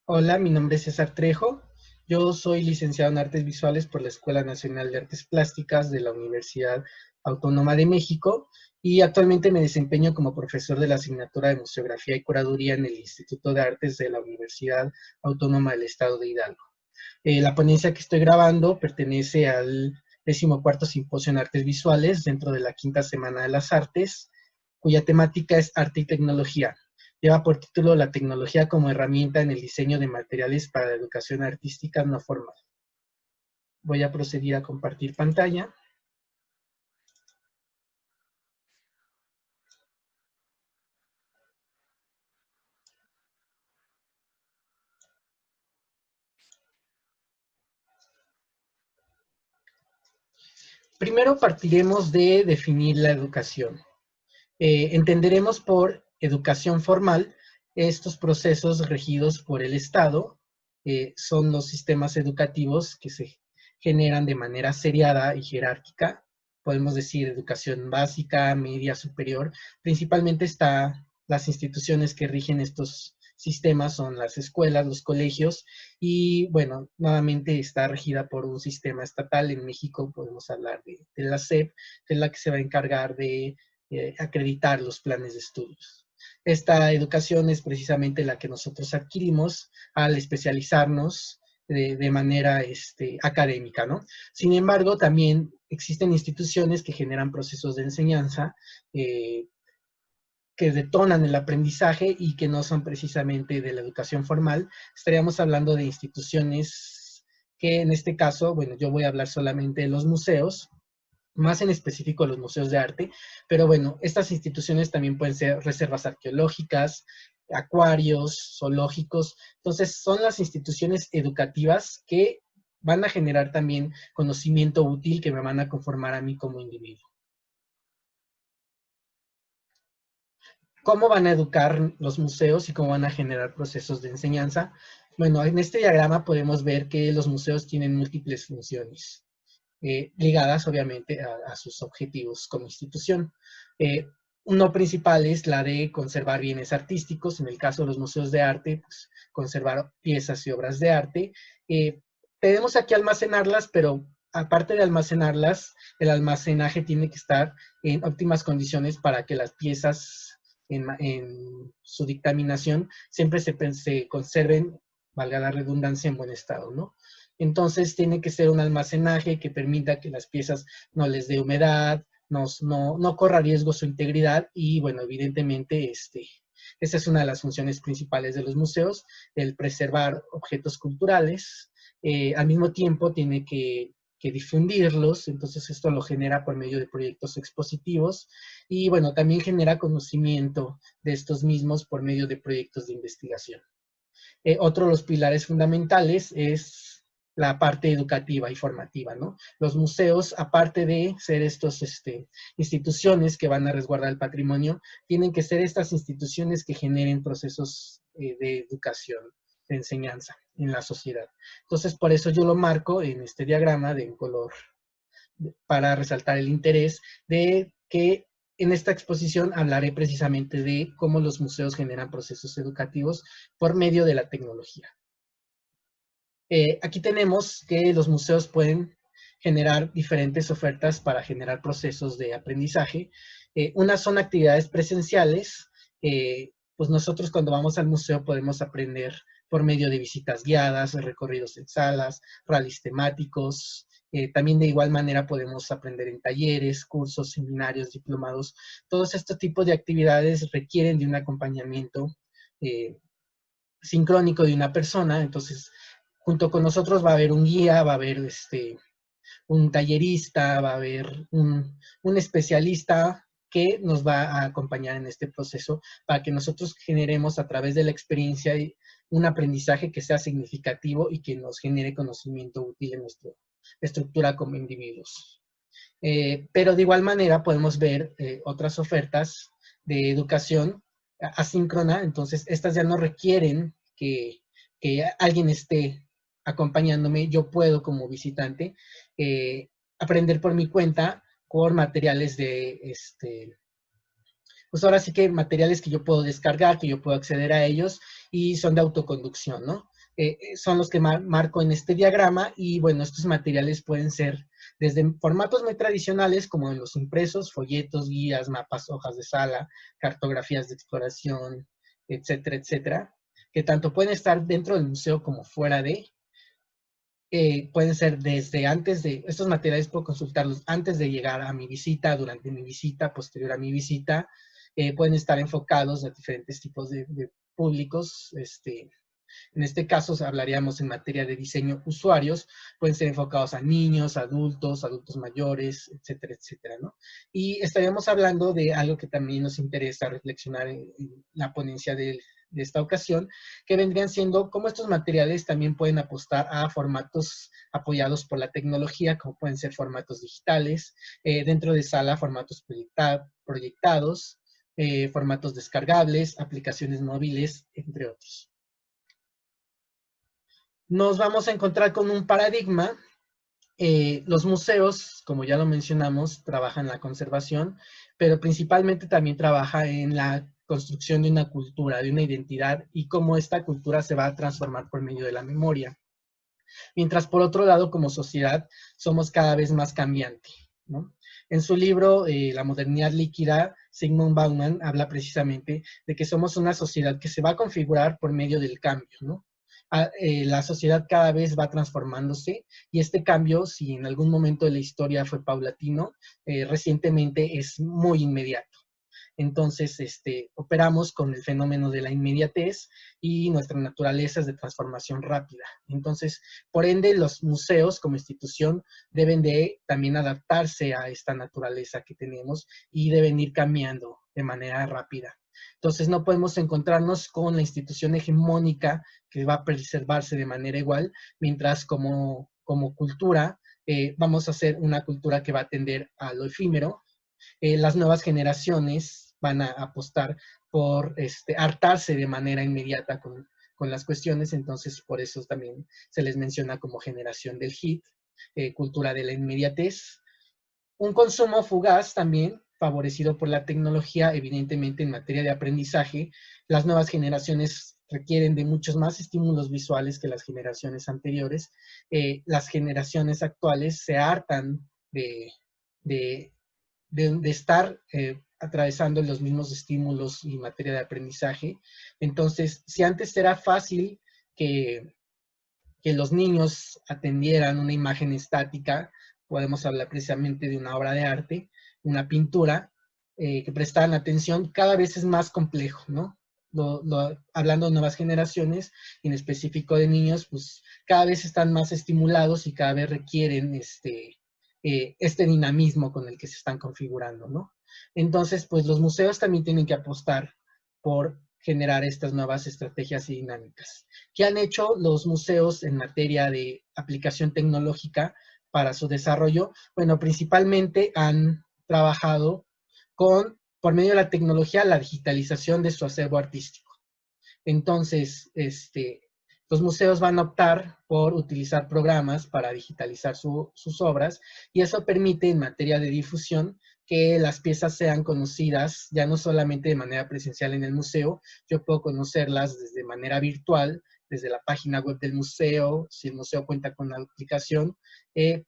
Hola, mi nombre es César Trejo. Yo soy licenciado en Artes Visuales por la Escuela Nacional de Artes Plásticas de la Universidad Autónoma de México y actualmente me desempeño como profesor de la asignatura de Museografía y Curaduría en el Instituto de Artes de la Universidad Autónoma del Estado de Hidalgo. La ponencia que estoy grabando pertenece al 14º Simposio en Artes Visuales dentro de la quinta Semana de las Artes, cuya temática es Arte y Tecnología. Lleva por título La tecnología como herramienta en el diseño de materiales para la educación artística no formal. Voy a proceder a compartir pantalla. Primero partiremos de definir la educación. Entenderemos por educación formal estos procesos regidos por el Estado. Son los sistemas educativos que se generan de manera seriada y jerárquica. Podemos decir educación básica, media, superior. Principalmente las instituciones que rigen estos sistemas son las escuelas, los colegios, y bueno, nuevamente está regida por un sistema estatal. En México podemos hablar de la SEP, que es la que se va a encargar de acreditar los planes de estudios. Esta educación es precisamente la que nosotros adquirimos al especializarnos de manera académica, ¿no? Sin embargo, también existen instituciones que generan procesos de enseñanza que detonan el aprendizaje y que no son precisamente de la educación formal. Estaríamos hablando de instituciones que en este caso, bueno, yo voy a hablar solamente de los museos, más en específico los museos de arte, pero bueno, estas instituciones también pueden ser reservas arqueológicas, acuarios, zoológicos. Entonces, son las instituciones educativas que van a generar también conocimiento útil que me van a conformar a mí como individuo. ¿Cómo van a educar los museos y cómo van a generar procesos de enseñanza? Bueno, en este diagrama podemos ver que los museos tienen múltiples funciones, ligadas obviamente a sus objetivos como institución. Uno principal es la de conservar bienes artísticos. En el caso de los museos de arte, pues, conservar piezas y obras de arte. Tenemos aquí almacenarlas, pero aparte de almacenarlas, el almacenaje tiene que estar en óptimas condiciones para que las piezas en su dictaminación siempre se conserven, valga la redundancia, en buen estado, ¿no? Entonces tiene que ser un almacenaje que permita que las piezas no les dé humedad, no corra riesgo su integridad y, bueno, evidentemente, esa es una de las funciones principales de los museos, el preservar objetos culturales. Al mismo tiempo tiene que difundirlos, entonces esto lo genera por medio de proyectos expositivos y, bueno, también genera conocimiento de estos mismos por medio de proyectos de investigación. Otro de los pilares fundamentales es la parte educativa y formativa, ¿no? Los museos, aparte de ser estos instituciones que van a resguardar el patrimonio, tienen que ser estas instituciones que generen procesos de educación, de enseñanza en la sociedad. Entonces, por eso yo lo marco en este diagrama de un color para resaltar el interés de que en esta exposición hablaré precisamente de cómo los museos generan procesos educativos por medio de la tecnología. Aquí tenemos que los museos pueden generar diferentes ofertas para generar procesos de aprendizaje. Unas son actividades presenciales. Pues nosotros cuando vamos al museo podemos aprender por medio de visitas guiadas, recorridos en salas, rallies temáticos. También de igual manera podemos aprender en talleres, cursos, seminarios, diplomados. Todos estos tipos de actividades requieren de un acompañamiento sincrónico de una persona. Entonces, junto con nosotros va a haber un guía, va a haber un tallerista, va a haber un especialista que nos va a acompañar en este proceso para que nosotros generemos a través de la experiencia un aprendizaje que sea significativo y que nos genere conocimiento útil en nuestra estructura como individuos. Pero de igual manera podemos ver otras ofertas de educación asíncrona, entonces estas ya no requieren que alguien esté acompañándome, yo puedo como visitante aprender por mi cuenta por materiales pues ahora sí que materiales que yo puedo descargar, que yo puedo acceder a ellos y son de autoconducción, ¿no? Son los que marco en este diagrama y bueno, estos materiales pueden ser desde formatos muy tradicionales como en los impresos, folletos, guías, mapas, hojas de sala, cartografías de exploración, etcétera, etcétera, que tanto pueden estar dentro del museo como fuera de, pueden ser desde antes de, estos materiales puedo consultarlos antes de llegar a mi visita, durante mi visita, posterior a mi visita, pueden estar enfocados a diferentes tipos de públicos, en este caso hablaríamos en materia de diseño usuarios, pueden ser enfocados a niños, adultos mayores, etcétera, etcétera, ¿no? Y estaríamos hablando de algo que también nos interesa reflexionar en la ponencia de esta ocasión, que vendrían siendo cómo estos materiales también pueden apostar a formatos apoyados por la tecnología, como pueden ser formatos digitales, dentro de sala formatos proyectados, formatos descargables, aplicaciones móviles, entre otros. Nos vamos a encontrar con un paradigma. Los museos, como ya lo mencionamos, trabajan en la conservación, pero principalmente también trabaja en la construcción de una cultura, de una identidad y cómo esta cultura se va a transformar por medio de la memoria. Mientras por otro lado, como sociedad, somos cada vez más cambiante, ¿no? En su libro, La modernidad líquida, Zygmunt Bauman habla precisamente de que somos una sociedad que se va a configurar por medio del cambio, ¿no? La sociedad cada vez va transformándose y este cambio, si en algún momento de la historia fue paulatino, recientemente es muy inmediato. Entonces, operamos con el fenómeno de la inmediatez y nuestra naturaleza es de transformación rápida. Entonces, por ende, los museos como institución deben de también adaptarse a esta naturaleza que tenemos y deben ir cambiando de manera rápida. Entonces, no podemos encontrarnos con la institución hegemónica que va a preservarse de manera igual, mientras como cultura vamos a hacer una cultura que va a tender a lo efímero. Las nuevas generaciones van a apostar por hartarse de manera inmediata con las cuestiones, entonces por eso también se les menciona como generación del hit, cultura de la inmediatez. Un consumo fugaz también, favorecido por la tecnología, evidentemente en materia de aprendizaje. Las nuevas generaciones requieren de muchos más estímulos visuales que las generaciones anteriores. Las generaciones actuales se hartan de estar atravesando los mismos estímulos y materia de aprendizaje. Entonces, si antes era fácil que los niños atendieran una imagen estática, podemos hablar precisamente de una obra de arte, una pintura, que prestaran atención, cada vez es más complejo, ¿no? Hablando de nuevas generaciones, en específico de niños, pues cada vez están más estimulados y cada vez requieren este dinamismo con el que se están configurando, ¿no? Entonces, pues los museos también tienen que apostar por generar estas nuevas estrategias y dinámicas. ¿Qué han hecho los museos en materia de aplicación tecnológica para su desarrollo? Bueno, principalmente han trabajado por medio de la tecnología, la digitalización de su acervo artístico. Entonces, los museos van a optar por utilizar programas para digitalizar sus obras y eso permite en materia de difusión que las piezas sean conocidas ya no solamente de manera presencial en el museo, yo puedo conocerlas desde manera virtual, desde la página web del museo, si el museo cuenta con la aplicación,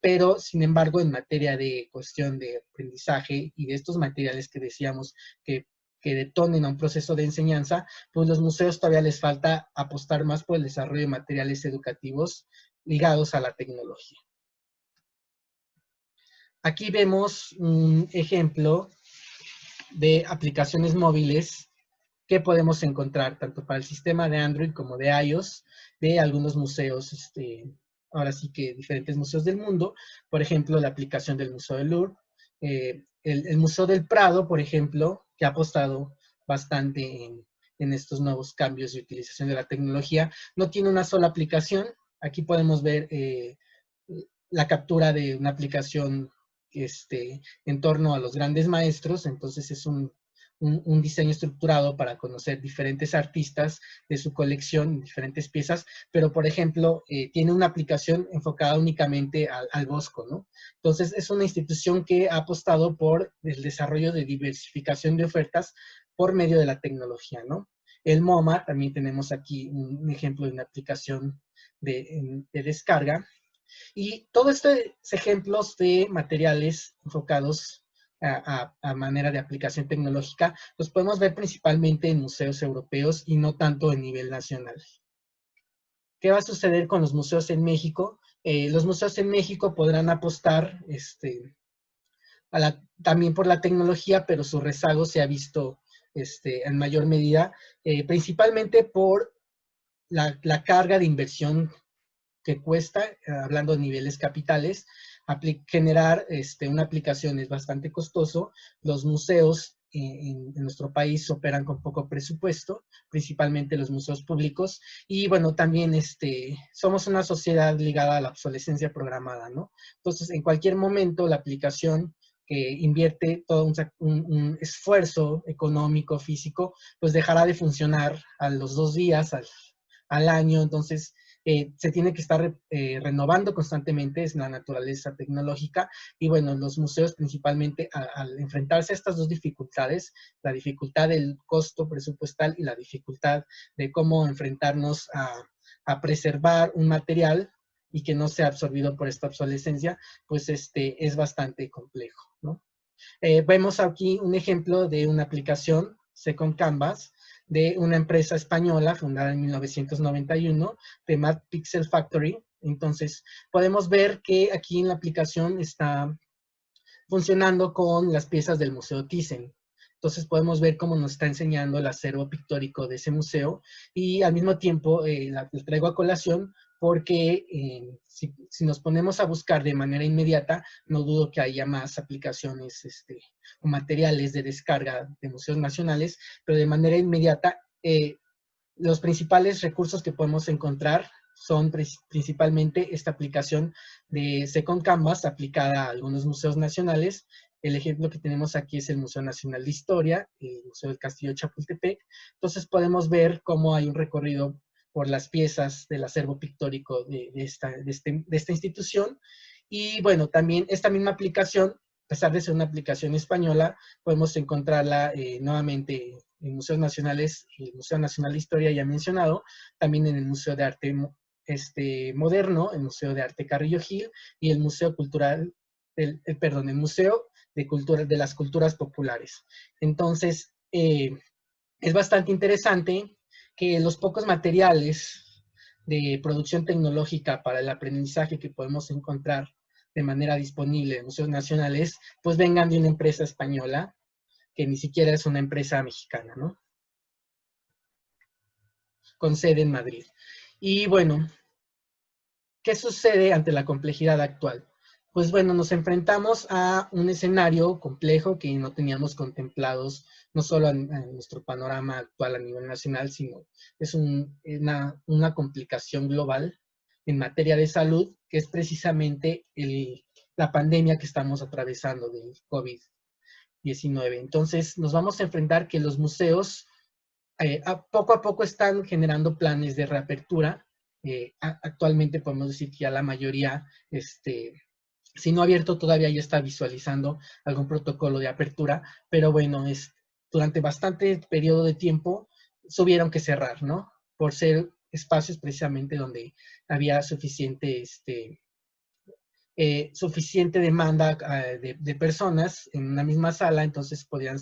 pero sin embargo en materia de cuestión de aprendizaje y de estos materiales que decíamos que detonen a un proceso de enseñanza, pues los museos todavía les falta apostar más por el desarrollo de materiales educativos ligados a la tecnología. Aquí vemos un ejemplo de aplicaciones móviles que podemos encontrar tanto para el sistema de Android como de iOS de algunos museos, ahora sí que diferentes museos del mundo. Por ejemplo, la aplicación del Museo del Louvre, el Museo del Prado, por ejemplo, que ha apostado bastante en estos nuevos cambios de utilización de la tecnología. No tiene una sola aplicación. Aquí podemos ver la captura de una aplicación en torno a los grandes maestros. Entonces es un diseño estructurado para conocer diferentes artistas de su colección, diferentes piezas, pero por ejemplo, tiene una aplicación enfocada únicamente al Bosco, ¿no? Entonces es una institución que ha apostado por el desarrollo de diversificación de ofertas por medio de la tecnología, ¿no? El MoMA, también tenemos aquí un ejemplo de una aplicación de descarga. Y todos estos ejemplos de materiales enfocados a manera de aplicación tecnológica los podemos ver principalmente en museos europeos y no tanto en nivel nacional. ¿Qué va a suceder con los museos en México? Los museos en México podrán apostar también por la tecnología, pero su rezago se ha visto en mayor medida, principalmente por la carga de inversión que cuesta, hablando de niveles capitales, generar una aplicación es bastante costoso. Los museos en nuestro país operan con poco presupuesto, principalmente los museos públicos, y bueno, también somos una sociedad ligada a la obsolescencia programada, ¿no? Entonces, en cualquier momento, la aplicación que invierte todo un esfuerzo económico, físico, pues dejará de funcionar a los 2 días, al año. Entonces, se tiene que estar renovando constantemente, es la naturaleza tecnológica, y bueno, los museos principalmente al enfrentarse a estas dos dificultades, la dificultad del costo presupuestal y la dificultad de cómo enfrentarnos a preservar un material y que no sea absorbido por esta obsolescencia, pues es bastante complejo, ¿no? Vemos aquí un ejemplo de una aplicación, Second Canvas, de una empresa española fundada en 1991, de Mad Pixel Factory. Entonces, podemos ver que aquí en la aplicación está funcionando con las piezas del Museo Thyssen. Entonces podemos ver cómo nos está enseñando el acervo pictórico de ese museo, y al mismo tiempo la traigo a colación porque si nos ponemos a buscar de manera inmediata, no dudo que haya más aplicaciones o materiales de descarga de museos nacionales, pero de manera inmediata los principales recursos que podemos encontrar son principalmente esta aplicación de Second Canvas aplicada a algunos museos nacionales. El ejemplo que tenemos aquí es el Museo Nacional de Historia, el Museo del Castillo de Chapultepec. Entonces podemos ver cómo hay un recorrido por las piezas del acervo pictórico de esta institución. Y bueno, también esta misma aplicación, a pesar de ser una aplicación española, podemos encontrarla nuevamente en museos nacionales, el Museo Nacional de Historia ya mencionado, también en el Museo de Arte Moderno, el Museo de Arte Carrillo Gil y el Museo Cultural, el Museo de las Culturas Populares. Entonces, es bastante interesante que los pocos materiales de producción tecnológica para el aprendizaje que podemos encontrar de manera disponible en museos nacionales, pues vengan de una empresa española, que ni siquiera es una empresa mexicana, ¿no? Con sede en Madrid. Y bueno, ¿qué sucede ante la complejidad actual? Pues bueno, nos enfrentamos a un escenario complejo que no teníamos contemplados, no solo en nuestro panorama actual a nivel nacional, sino es una complicación global en materia de salud, que es precisamente la pandemia que estamos atravesando del COVID-19. Entonces, nos vamos a enfrentar que los museos poco a poco están generando planes de reapertura. Actualmente podemos decir que ya la mayoría, si no abierto todavía, ya está visualizando algún protocolo de apertura, pero bueno, durante bastante periodo de tiempo tuvieron que cerrar, ¿no? Por ser espacios precisamente donde había suficiente demanda de personas en una misma sala, entonces podían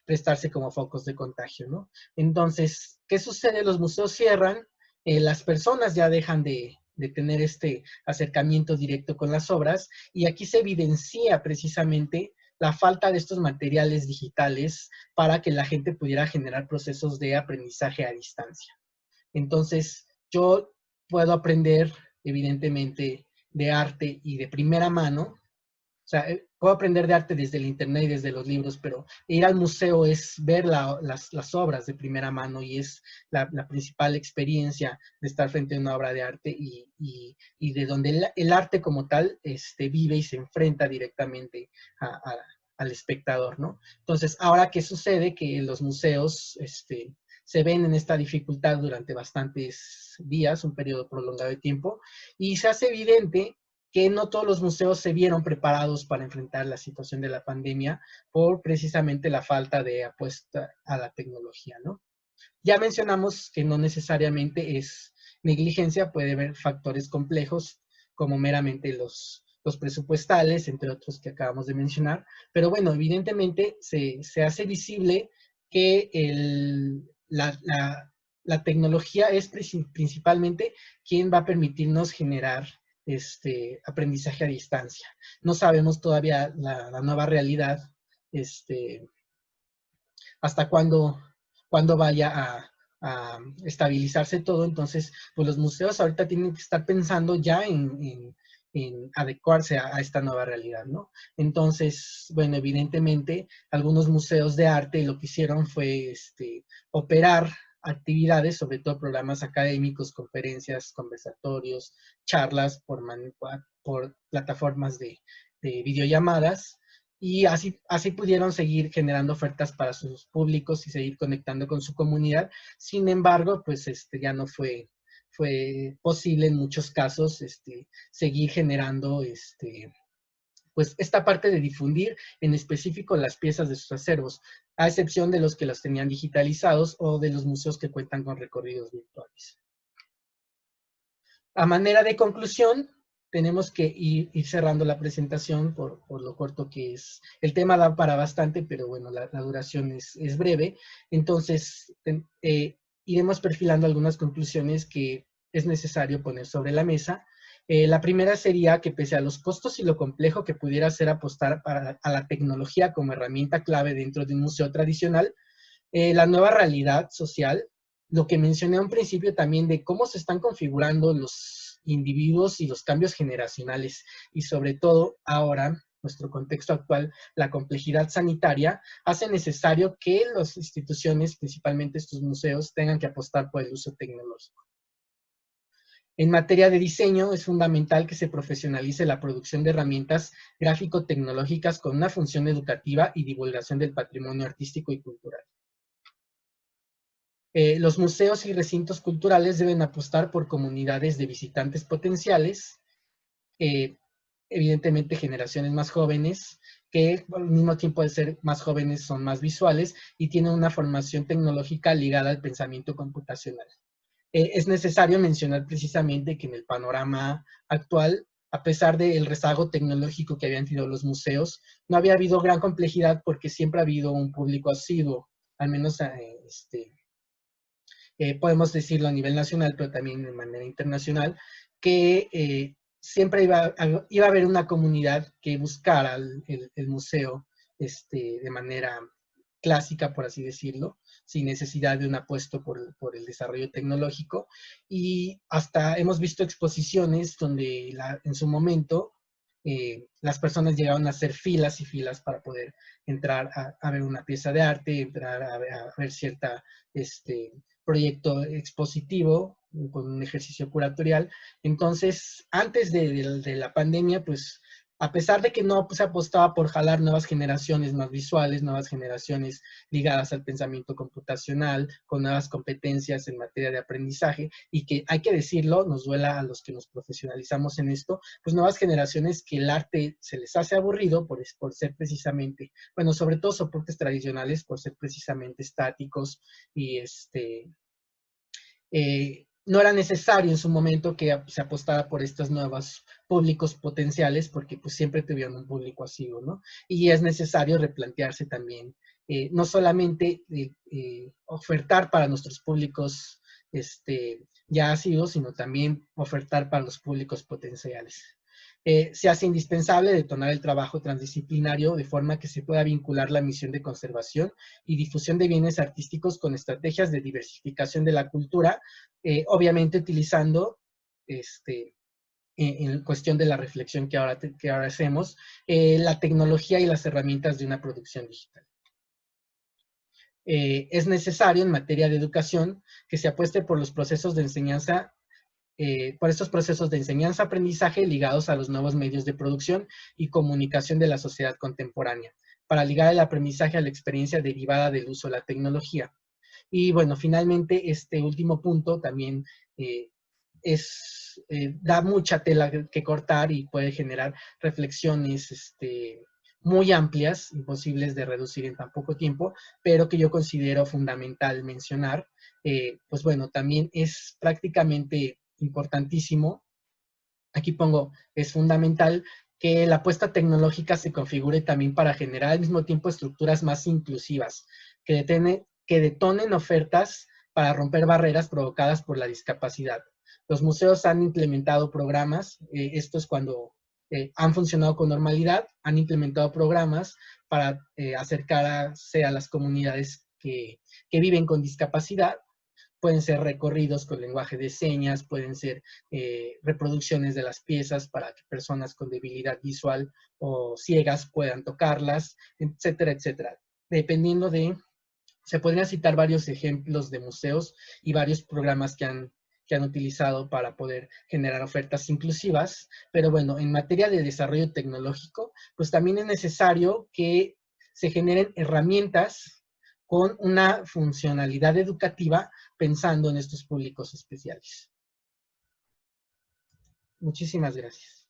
prestarse como focos de contagio, ¿no? Entonces, ¿qué sucede? Los museos cierran, las personas ya dejan de tener este acercamiento directo con las obras, y aquí se evidencia precisamente la falta de estos materiales digitales para que la gente pudiera generar procesos de aprendizaje a distancia. Entonces, yo puedo aprender, evidentemente, de arte y de primera mano. O sea, puedo aprender de arte desde el internet y desde los libros, pero ir al museo es ver las obras de primera mano y es la principal experiencia de estar frente a una obra de arte y de donde el arte como tal vive y se enfrenta directamente al espectador, ¿no? Entonces, ahora, ¿qué sucede? Que los museos se ven en esta dificultad durante bastantes días, un periodo prolongado de tiempo, y se hace evidente que no todos los museos se vieron preparados para enfrentar la situación de la pandemia por precisamente la falta de apuesta a la tecnología, ¿no? Ya mencionamos que no necesariamente es negligencia, puede haber factores complejos como meramente los presupuestales, entre otros que acabamos de mencionar, pero bueno, evidentemente se hace visible que la tecnología es principalmente quien va a permitirnos generar aprendizaje a distancia. No sabemos todavía la nueva realidad, hasta cuándo vaya a estabilizarse todo. Entonces, pues los museos ahorita tienen que estar pensando ya en adecuarse a esta nueva realidad, ¿no? Entonces, bueno, evidentemente, algunos museos de arte lo que hicieron fue operar actividades, sobre todo programas académicos, conferencias, conversatorios, charlas por plataformas de videollamadas, y así pudieron seguir generando ofertas para sus públicos y seguir conectando con su comunidad. Sin embargo, pues ya no fue posible en muchos casos seguir generando pues esta parte de difundir en específico las piezas de sus acervos, a excepción de los que los tenían digitalizados o de los museos que cuentan con recorridos virtuales. A manera de conclusión, tenemos que ir cerrando la presentación por lo corto que es. El tema da para bastante, pero bueno, la duración es breve. Entonces, iremos perfilando algunas conclusiones que es necesario poner sobre la mesa. La primera sería que pese a los costos y lo complejo que pudiera ser apostar a la tecnología como herramienta clave dentro de un museo tradicional, la nueva realidad social, lo que mencioné a un principio también de cómo se están configurando los individuos y los cambios generacionales, y sobre todo ahora, nuestro contexto actual, la complejidad sanitaria, hace necesario que las instituciones, principalmente estos museos, tengan que apostar por el uso tecnológico. En materia de diseño, es fundamental que se profesionalice la producción de herramientas gráfico-tecnológicas con una función educativa y divulgación del patrimonio artístico y cultural. Los museos y recintos culturales deben apostar por comunidades de visitantes potenciales, evidentemente generaciones más jóvenes, que al mismo tiempo de ser más jóvenes son más visuales y tienen una formación tecnológica ligada al pensamiento computacional. Es necesario mencionar precisamente que en el panorama actual, a pesar del rezago tecnológico que habían tenido los museos, no había habido gran complejidad porque siempre ha habido un público asiduo, al menos podemos decirlo a nivel nacional, pero también de manera internacional, que siempre iba a haber una comunidad que buscara el museo de manera clásica, por así decirlo, sin necesidad de un apuesto por el desarrollo tecnológico. Y hasta hemos visto exposiciones donde en su momento las personas llegaban a hacer filas y filas para poder entrar a ver una pieza de arte, entrar a ver cierta proyecto expositivo con un ejercicio curatorial. Entonces, antes de la pandemia, pues, a pesar de que no se apostaba por jalar nuevas generaciones más visuales, nuevas generaciones ligadas al pensamiento computacional, con nuevas competencias en materia de aprendizaje, y que hay que decirlo, nos duela a los que nos profesionalizamos en esto, pues nuevas generaciones que el arte se les hace aburrido por ser precisamente, bueno, sobre todo soportes tradicionales, por ser precisamente estáticos y no era necesario en su momento que se apostara por estos nuevos públicos potenciales porque pues siempre tuvieron un público asiduo, ¿no? Y es necesario replantearse también, no solamente ofertar para nuestros públicos ya asiduos, sino también ofertar para los públicos potenciales. Se hace indispensable detonar el trabajo transdisciplinario de forma que se pueda vincular la misión de conservación y difusión de bienes artísticos con estrategias de diversificación de la cultura, obviamente utilizando en cuestión de la reflexión que ahora hacemos, la tecnología y las herramientas de una producción digital. Es necesario en materia de educación que se apueste por los procesos de enseñanza, por estos procesos de enseñanza-aprendizaje ligados a los nuevos medios de producción y comunicación de la sociedad contemporánea, para ligar el aprendizaje a la experiencia derivada del uso de la tecnología. Y bueno, finalmente este último punto también da mucha tela que cortar y puede generar reflexiones muy amplias, imposibles de reducir en tan poco tiempo, pero que yo considero fundamental mencionar. Pues bueno, también es prácticamente importantísimo, aquí pongo, es fundamental que la apuesta tecnológica se configure también para generar al mismo tiempo estructuras más inclusivas, que detonen ofertas para romper barreras provocadas por la discapacidad. Los museos han implementado programas, esto es cuando han funcionado con normalidad, han implementado programas para acercarse a las comunidades que viven con discapacidad. Pueden ser recorridos con lenguaje de señas, pueden ser reproducciones de las piezas para que personas con debilidad visual o ciegas puedan tocarlas, etcétera, etcétera. Dependiendo de, se podrían citar varios ejemplos de museos y varios programas que han utilizado para poder generar ofertas inclusivas, pero bueno, en materia de desarrollo tecnológico, pues también es necesario que se generen herramientas con una funcionalidad educativa pensando en estos públicos especiales. Muchísimas gracias.